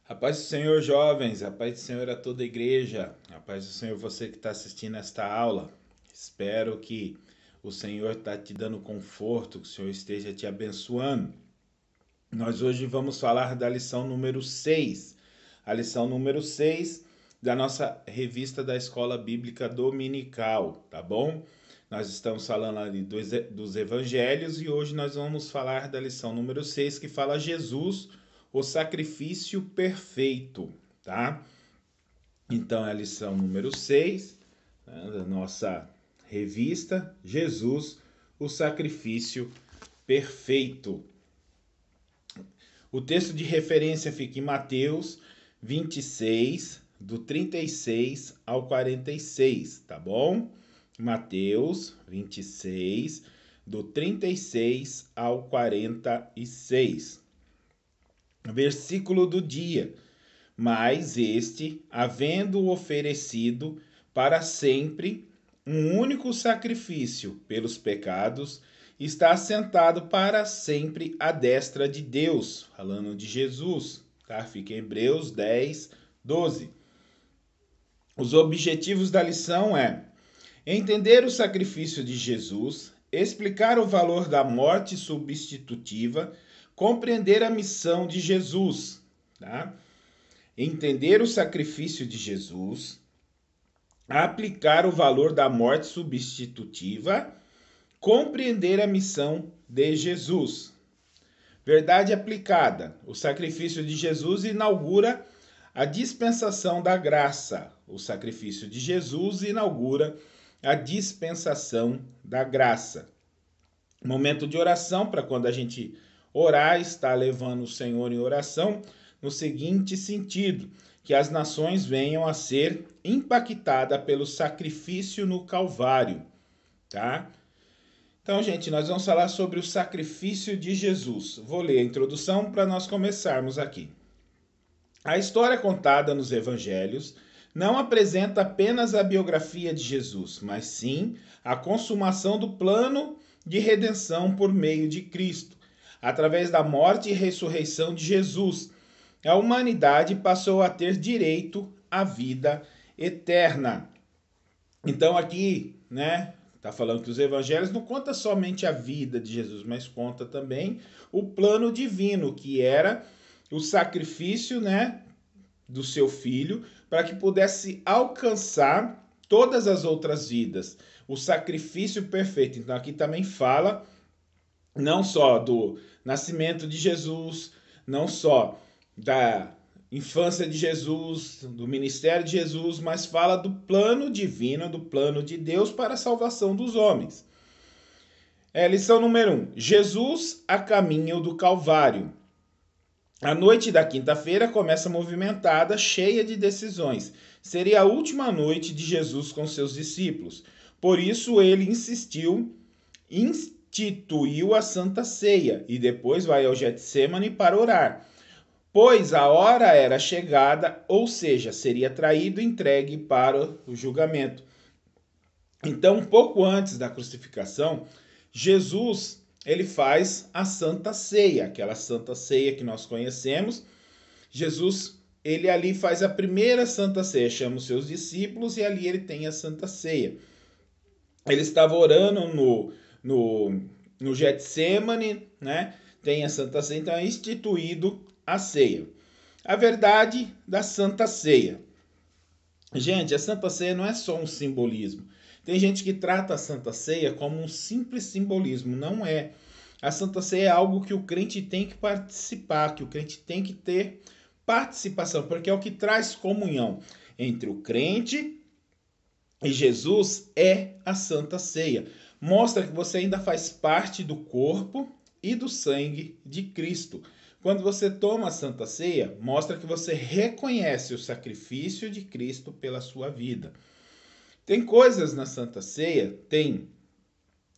A paz do Senhor, jovens, a paz do Senhor a toda a igreja, a paz do Senhor você que está assistindo esta aula. Espero que o Senhor está te dando conforto, que o Senhor esteja te abençoando. Nós hoje vamos falar da lição número 6, a lição número 6 da nossa revista da Escola Bíblica Dominical, tá bom? Nós estamos falando ali dos evangelhos e hoje nós vamos falar da lição número 6 que fala Jesus, o sacrifício perfeito, tá? Então é a lição número 6, né, da nossa revista, Jesus, o sacrifício perfeito. O texto de referência fica em Mateus 26, do 36 ao 46, tá bom? Mateus 26, do 36 ao 46. Versículo do dia. Mas este, havendo oferecido para sempre um único sacrifício pelos pecados, está assentado para sempre à destra de Deus, falando de Jesus, tá? Fica em Hebreus 10, 12. Os objetivos da lição é entender o sacrifício de Jesus, explicar o valor da morte substitutiva, compreender a missão de Jesus, tá? Entender o sacrifício de Jesus, aplicar o valor da morte substitutiva, compreender a missão de Jesus. Verdade aplicada. O sacrifício de Jesus inaugura a dispensação da graça. O sacrifício de Jesus inaugura a dispensação da graça. Momento de oração, para quando a gente orar, está levando o Senhor em oração, no seguinte sentido, que as nações venham a ser impactadas pelo sacrifício no Calvário, tá? Então, gente, nós vamos falar sobre o sacrifício de Jesus. Vou ler a introdução para nós começarmos aqui. A história contada nos evangelhos não apresenta apenas a biografia de Jesus, mas sim a consumação do plano de redenção por meio de Cristo. Através da morte e ressurreição de Jesus, a humanidade passou a ter direito à vida eterna. Então aqui, né, está falando que os evangelhos não conta somente a vida de Jesus, mas conta também o plano divino, que era o sacrifício, né, do seu filho, para que pudesse alcançar todas as outras vidas. O sacrifício perfeito. Então aqui também fala não só do nascimento de Jesus, não só da infância de Jesus, do ministério de Jesus, mas fala do plano divino, do plano de Deus para a salvação dos homens. Lição número 1. Jesus a caminho do Calvário. A noite da quinta-feira começa movimentada, cheia de decisões. Seria a última noite de Jesus com seus discípulos. Por isso ele instituiu a Santa Ceia e depois vai ao Getsêmani para orar. Pois a hora era chegada, ou seja, seria traído e entregue para o julgamento. Então, pouco antes da crucificação, Jesus ele faz a Santa Ceia, aquela Santa Ceia que nós conhecemos. Jesus, ele ali faz a primeira Santa Ceia, chama os seus discípulos e ali ele tem a Santa Ceia. Ele estava orando no Getsêmani, né? Tem a Santa Ceia, então é instituído a ceia. A verdade da Santa Ceia. Gente, a Santa Ceia não é só um simbolismo. Tem gente que trata a Santa Ceia como um simples simbolismo. Não é. A Santa Ceia é algo que o crente tem que participar, que o crente tem que ter participação, porque é o que traz comunhão entre o crente e Jesus é a Santa Ceia. Mostra que você ainda faz parte do corpo e do sangue de Cristo. Quando você toma a Santa Ceia, mostra que você reconhece o sacrifício de Cristo pela sua vida. Tem coisas na Santa Ceia, tem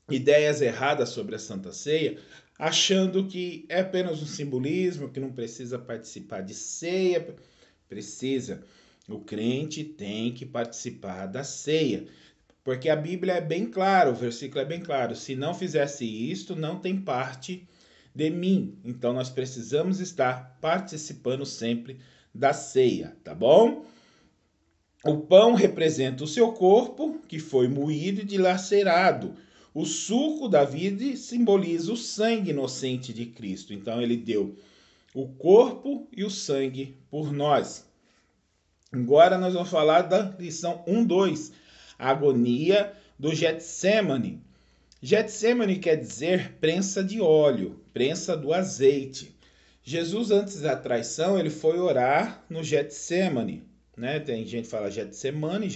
ideias erradas sobre a Santa Ceia, achando que é apenas um simbolismo, que não precisa participar de ceia. Precisa. O crente tem que participar da ceia. Porque a Bíblia é bem clara, o versículo é bem claro. Se não fizesse isto, não tem parte de mim. Então nós precisamos estar participando sempre da ceia, tá bom? O pão representa o seu corpo, que foi moído e dilacerado. O suco da vide simboliza o sangue inocente de Cristo. Então ele deu o corpo e o sangue por nós. Agora nós vamos falar da lição 1:2, a agonia do Getsemane. Getsemane quer dizer prensa de óleo, prensa do azeite. Jesus, antes da traição, ele foi orar no Getsemane, né? Tem gente que fala Getsemane.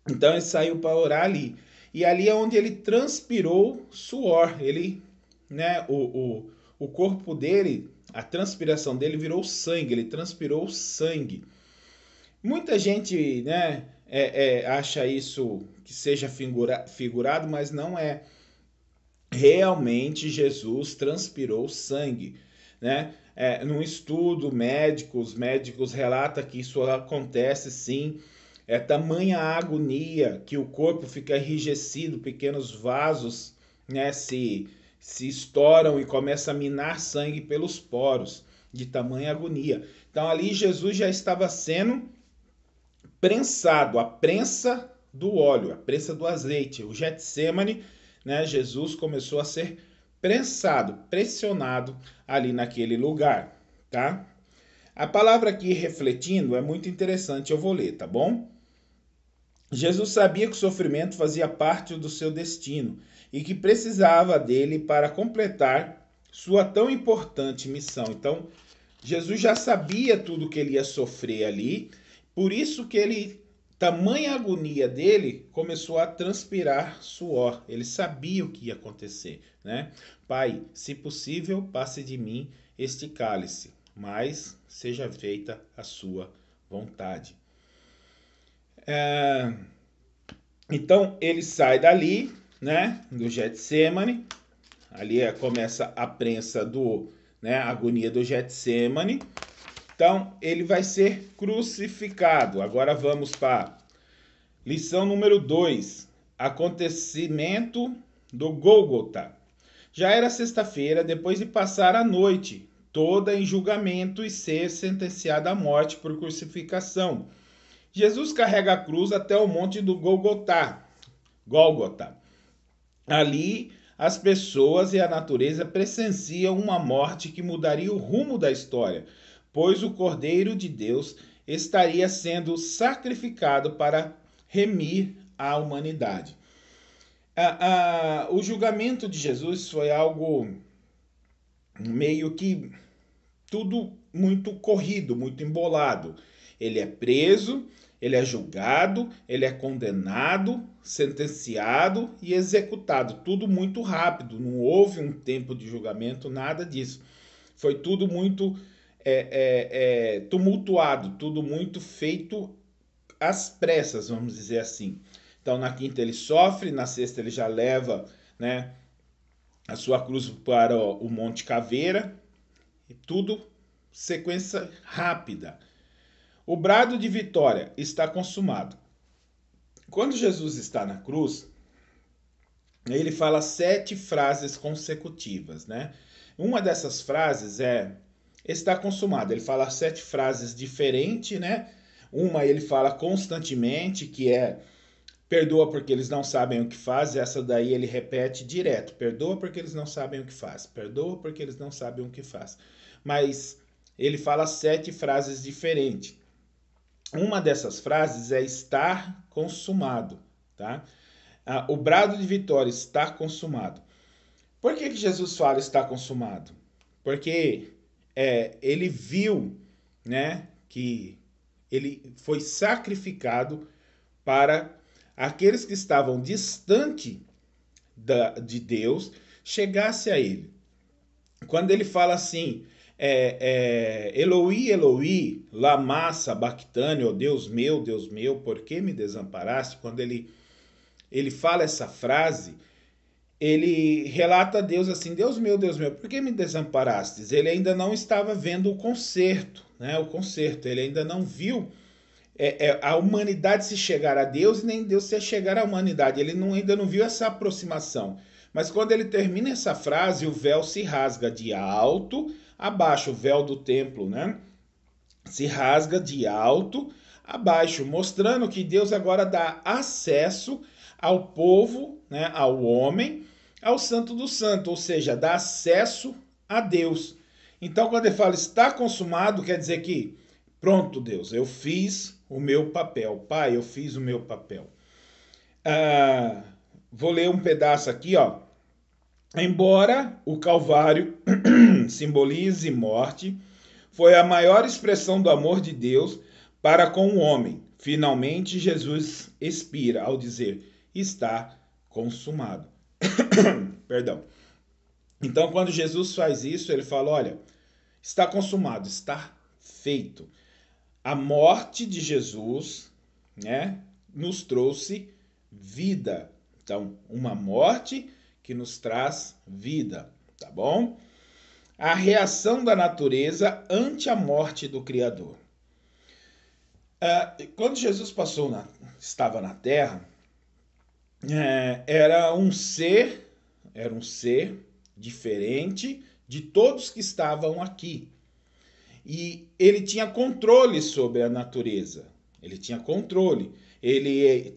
Então ele saiu para orar ali. E ali é onde ele transpirou suor. Ele, né, o corpo dele, a transpiração dele virou sangue, ele transpirou sangue. Muita gente, né, acha isso que seja figurado, mas não é. Realmente Jesus transpirou sangue, né? Num estudo médico, os médicos relatam que isso acontece sim. É tamanha a agonia que o corpo fica enrijecido, pequenos vasos, né, se estouram e começa a minar sangue pelos poros, de tamanha agonia. Então ali Jesus já estava sendo prensado, a prensa do óleo, a prensa do azeite. O Getsemane, né, Jesus começou a ser prensado, pressionado ali naquele lugar, tá? A palavra aqui refletindo é muito interessante, eu vou ler, tá bom? Jesus sabia que o sofrimento fazia parte do seu destino e que precisava dele para completar sua tão importante missão. Então, Jesus já sabia tudo que ele ia sofrer ali, por isso que ele, tamanha agonia dele, começou a transpirar suor. Ele sabia o que ia acontecer, né? Pai, se possível, passe de mim este cálice, mas seja feita a sua vontade. Então ele sai dali, né, do Getsemane. Ali começa a prensa né, a agonia do Getsemane. Então ele vai ser crucificado. Agora vamos para lição número 2, acontecimento do Gólgota. Já era sexta-feira, depois de passar a noite toda em julgamento e ser sentenciado à morte por crucificação. Jesus carrega a cruz até o monte do Gólgota. Ali, as pessoas e a natureza presenciam uma morte que mudaria o rumo da história, pois o Cordeiro de Deus estaria sendo sacrificado para remir a humanidade. O julgamento de Jesus foi algo meio que tudo muito corrido, muito embolado. Ele é preso, ele é julgado, ele é condenado, sentenciado e executado. Tudo muito rápido, não houve um tempo de julgamento, nada disso. Foi tudo muito tumultuado, tudo muito feito às pressas, vamos dizer assim. Então na quinta ele sofre, na sexta ele já leva, né, a sua cruz para o Monte Caveira, e tudo sequência rápida. O brado de vitória está consumado. Quando Jesus está na cruz, ele fala 7 frases consecutivas, né? Uma dessas frases é está consumado. Ele fala 7 frases diferentes, né? Uma ele fala constantemente, que é perdoa porque eles não sabem o que faz. Essa daí ele repete direto. Perdoa porque eles não sabem o que faz. Perdoa porque eles não sabem o que faz. Mas ele fala 7 frases diferentes. Uma dessas frases é estar consumado, tá? O brado de vitória está consumado. Por que Jesus fala está consumado? Porque ele viu, né, que ele foi sacrificado para aqueles que estavam distante de Deus chegasse a ele. Quando ele fala assim, Eloi, Eloi, lama sabachthani, ó Deus meu, por que me desamparaste? Quando ele fala essa frase, ele relata a Deus assim, Deus meu, por que me desamparastes? Ele ainda não estava vendo o concerto, né? O concerto, ele ainda não viu a humanidade se chegar a Deus e nem Deus se chegar à humanidade. Ele ainda não viu essa aproximação. Mas quando ele termina essa frase, o véu se rasga de alto a baixo, o véu do templo, né? se rasga de alto a baixo, mostrando que Deus agora dá acesso ao povo, né, ao homem, ao Santo do Santo, ou seja, dá acesso a Deus. Então, quando ele fala está consumado, quer dizer que pronto, Deus, eu fiz o meu papel. Pai, eu fiz o meu papel. Vou ler um pedaço aqui, ó. Embora o Calvário simbolize morte, foi a maior expressão do amor de Deus para com o homem. Finalmente, Jesus expira ao dizer: está consumado. Perdão. Então, quando Jesus faz isso, ele fala: olha, está consumado, está feito. A morte de Jesus, né, nos trouxe vida. Então, uma morte que nos traz vida, tá bom? A reação da natureza ante a morte do Criador. Quando Jesus estava na Terra, era um ser diferente de todos que estavam aqui. E ele tinha controle sobre a natureza. Ele tinha controle. Ele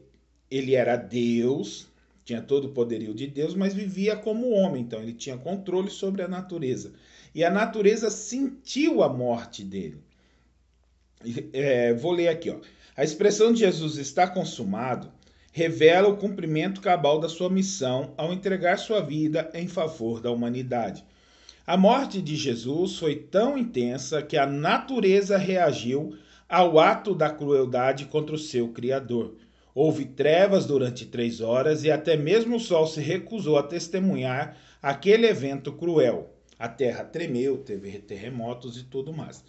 era Deus, tinha todo o poderio de Deus, mas vivia como homem. Então ele tinha controle sobre a natureza. E a natureza sentiu a morte dele. Vou ler aqui, ó. A expressão de Jesus está consumado revela o cumprimento cabal da sua missão ao entregar sua vida em favor da humanidade. A morte de Jesus foi tão intensa que a natureza reagiu ao ato da crueldade contra o seu Criador. Houve trevas durante 3 horas e até mesmo o sol se recusou a testemunhar aquele evento cruel. A terra tremeu, teve terremotos e tudo mais.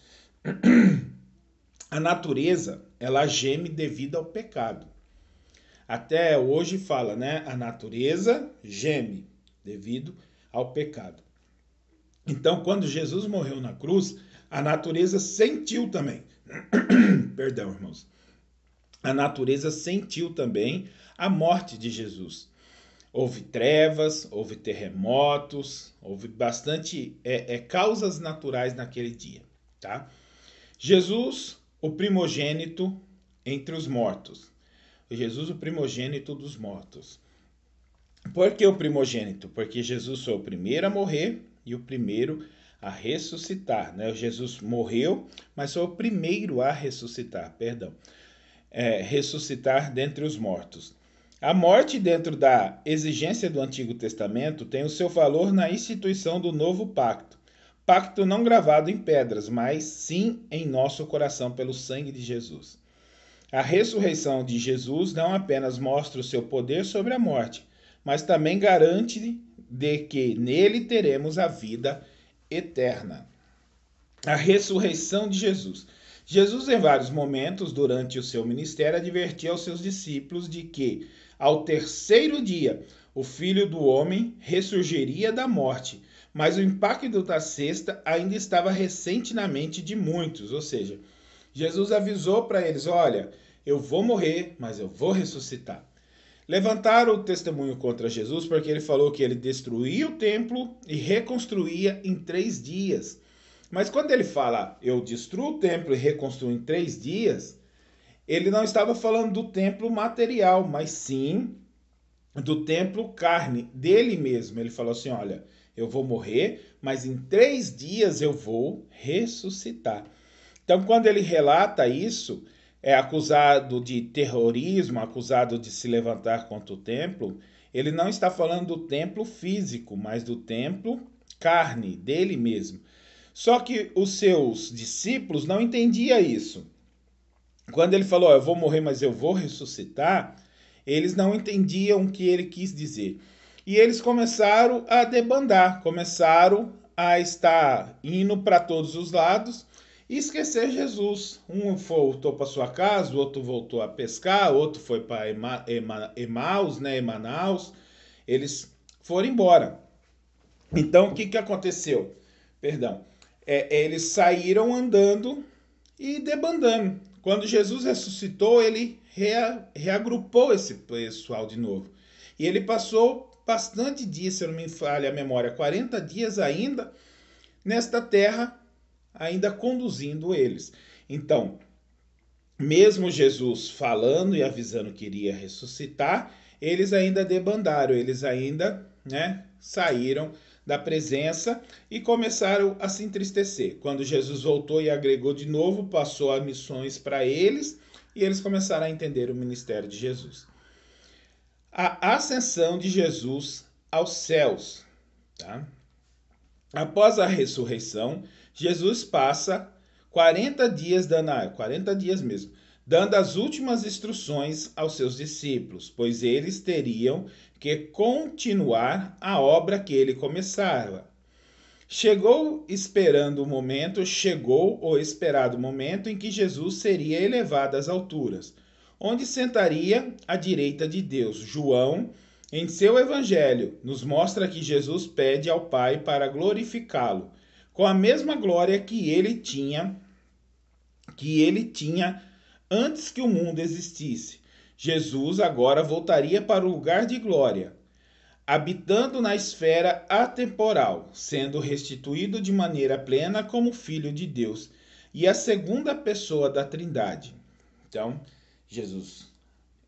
A natureza, ela geme devido ao pecado. Até hoje fala, né? A natureza geme devido ao pecado. Então, quando Jesus morreu na cruz, a natureza sentiu também. Perdão, irmãos. A natureza sentiu também a morte de Jesus. Houve trevas, houve terremotos, houve bastante causas naturais naquele dia, tá? Jesus, o primogênito entre os mortos. Jesus, o primogênito dos mortos. Por que o primogênito? Porque Jesus foi o primeiro a morrer e o primeiro a ressuscitar, né? Jesus morreu, mas foi o primeiro a ressuscitar, ressuscitar dentre os mortos. A morte, dentro da exigência do Antigo Testamento, tem o seu valor na instituição do novo pacto. Pacto não gravado em pedras, mas sim em nosso coração pelo sangue de Jesus. A ressurreição de Jesus não apenas mostra o seu poder sobre a morte, mas também garante de que nele teremos a vida eterna. A ressurreição de Jesus. Jesus, em vários momentos durante o seu ministério, advertia aos seus discípulos de que, ao terceiro dia, o Filho do Homem ressurgiria da morte, mas o impacto da sexta ainda estava recente na mente de muitos, ou seja, Jesus avisou para eles, olha, eu vou morrer, mas eu vou ressuscitar. Levantaram o testemunho contra Jesus porque ele falou que ele destruía o templo e reconstruía em 3 dias. Mas quando ele fala, eu destruo o templo e reconstruo em 3 dias, ele não estava falando do templo material, mas sim do templo carne, dele mesmo. Ele falou assim, olha, eu vou morrer, mas em 3 dias eu vou ressuscitar. Então, quando ele relata isso, é acusado de terrorismo, acusado de se levantar contra o templo, ele não está falando do templo físico, mas do templo carne, dele mesmo. Só que os seus discípulos não entendiam isso. Quando ele falou, eu vou morrer, mas eu vou ressuscitar, eles não entendiam o que ele quis dizer. E eles começaram a debandar, começaram a estar indo para todos os lados e esquecer Jesus. Um voltou para sua casa, o outro voltou a pescar, o outro foi para Emaús, né, Manaus. Eles foram embora. Então, o que aconteceu? Eles saíram andando e debandando. Quando Jesus ressuscitou, ele reagrupou esse pessoal de novo. E ele passou bastante dias, se eu não me falha a memória, 40 dias ainda nesta terra, ainda conduzindo eles. Então, mesmo Jesus falando e avisando que iria ressuscitar, eles ainda debandaram, eles ainda, saíram da presença e começaram a se entristecer. Quando Jesus voltou e agregou de novo, passou as missões para eles e eles começaram a entender o ministério de Jesus. A ascensão de Jesus aos céus. Tá? Após a ressurreição, Jesus passa 40 dias dando, 40 dias mesmo, dando as últimas instruções aos seus discípulos, pois eles teriam que continuar a obra que ele começara. Chegou o esperado momento em que Jesus seria elevado às alturas, onde sentaria à direita de Deus. João, em seu evangelho, nos mostra que Jesus pede ao Pai para glorificá-lo, com a mesma glória que ele tinha antes que o mundo existisse. Jesus agora voltaria para o lugar de glória, habitando na esfera atemporal, sendo restituído de maneira plena como Filho de Deus e a segunda pessoa da Trindade. Então, Jesus,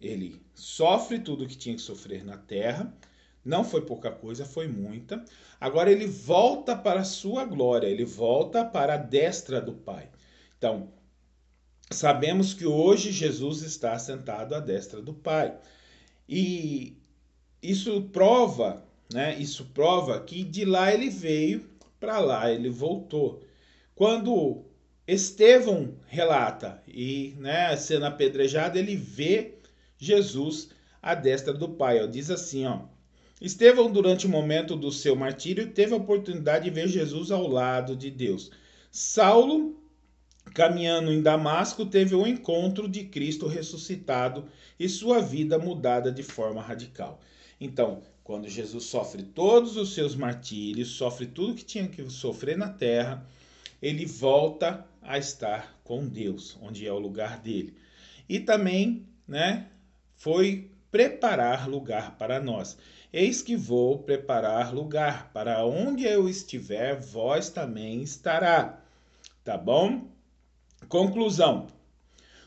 ele sofre tudo o que tinha que sofrer na terra, não foi pouca coisa, foi muita. Agora ele volta para a sua glória, ele volta para a destra do Pai. Então, sabemos que hoje Jesus está sentado à destra do Pai. E isso prova que de lá ele veio, para lá ele voltou. Quando Estevão relata e sendo apedrejado, ele vê Jesus à destra do Pai. Diz assim, Estevão, durante o momento do seu martírio, teve a oportunidade de ver Jesus ao lado de Deus. Saulo, caminhando em Damasco, teve um encontro de Cristo ressuscitado e sua vida mudada de forma radical. Então, quando Jesus sofre todos os seus martírios, sofre tudo que tinha que sofrer na terra, ele volta a estar com Deus, onde é o lugar dele. E também, foi preparar lugar para nós. Eis que vou preparar lugar, para onde eu estiver, vós também estará. Tá bom? Conclusão.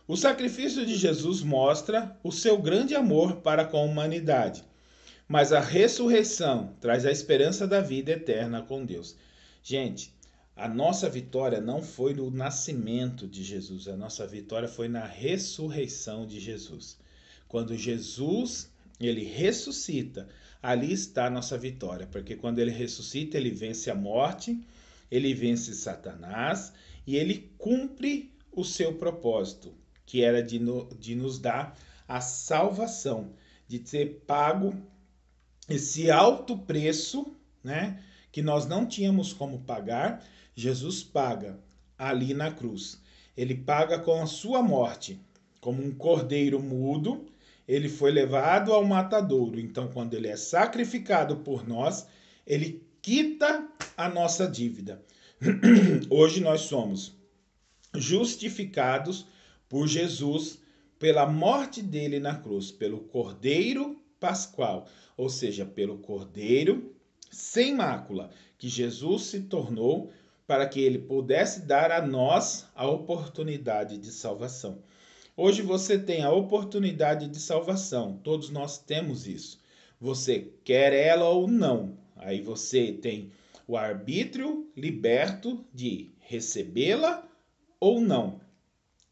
O sacrifício de Jesus mostra o seu grande amor para com a humanidade. Mas a ressurreição traz a esperança da vida eterna com Deus. Gente, a nossa vitória não foi no nascimento de Jesus, a nossa vitória foi na ressurreição de Jesus. Quando Jesus, ele ressuscita, ali está a nossa vitória, porque quando ele ressuscita, ele vence a morte, ele vence Satanás e ele cumpre o seu propósito, que era de nos dar a salvação, de ter pago esse alto preço, que nós não tínhamos como pagar. Jesus paga ali na cruz. Ele paga com a sua morte. Como um cordeiro mudo, ele foi levado ao matadouro. Então, quando ele é sacrificado por nós, ele quita a nossa dívida. Hoje nós somos justificados por Jesus, pela morte dele na cruz, pelo Cordeiro Pascual, ou seja, pelo Cordeiro sem mácula, que Jesus se tornou para que ele pudesse dar a nós a oportunidade de salvação. Hoje você tem a oportunidade de salvação, todos nós temos isso. Você quer ela ou não, aí você tem o arbítrio liberto de recebê-la ou não.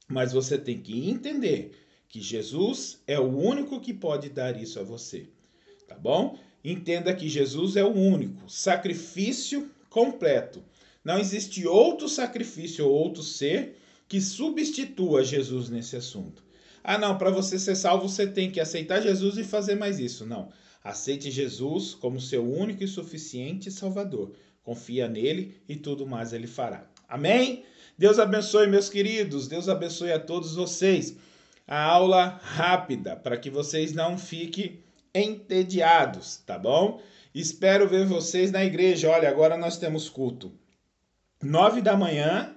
Mas você tem que entender que Jesus é o único que pode dar isso a você. Tá bom? Entenda que Jesus é o único sacrifício completo. Não existe outro sacrifício ou outro ser que substitua Jesus nesse assunto. Ah, não, para você ser salvo você tem que aceitar Jesus e fazer mais isso. Não. Aceite Jesus como seu único e suficiente Salvador. Confia nele e tudo mais ele fará. Amém? Deus abençoe, meus queridos. Deus abençoe a todos vocês. A aula rápida, para que vocês não fiquem entediados, tá bom? Espero ver vocês na igreja. Olha, agora nós temos culto 9 da manhã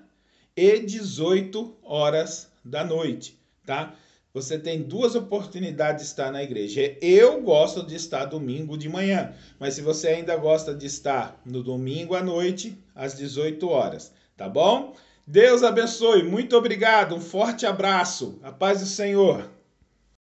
e 18 horas da noite, tá? Você tem duas oportunidades de estar na igreja. Eu gosto de estar domingo de manhã, mas se você ainda gosta de estar no domingo à noite, às 18 horas, tá bom? Deus abençoe, muito obrigado, um forte abraço, a paz do Senhor.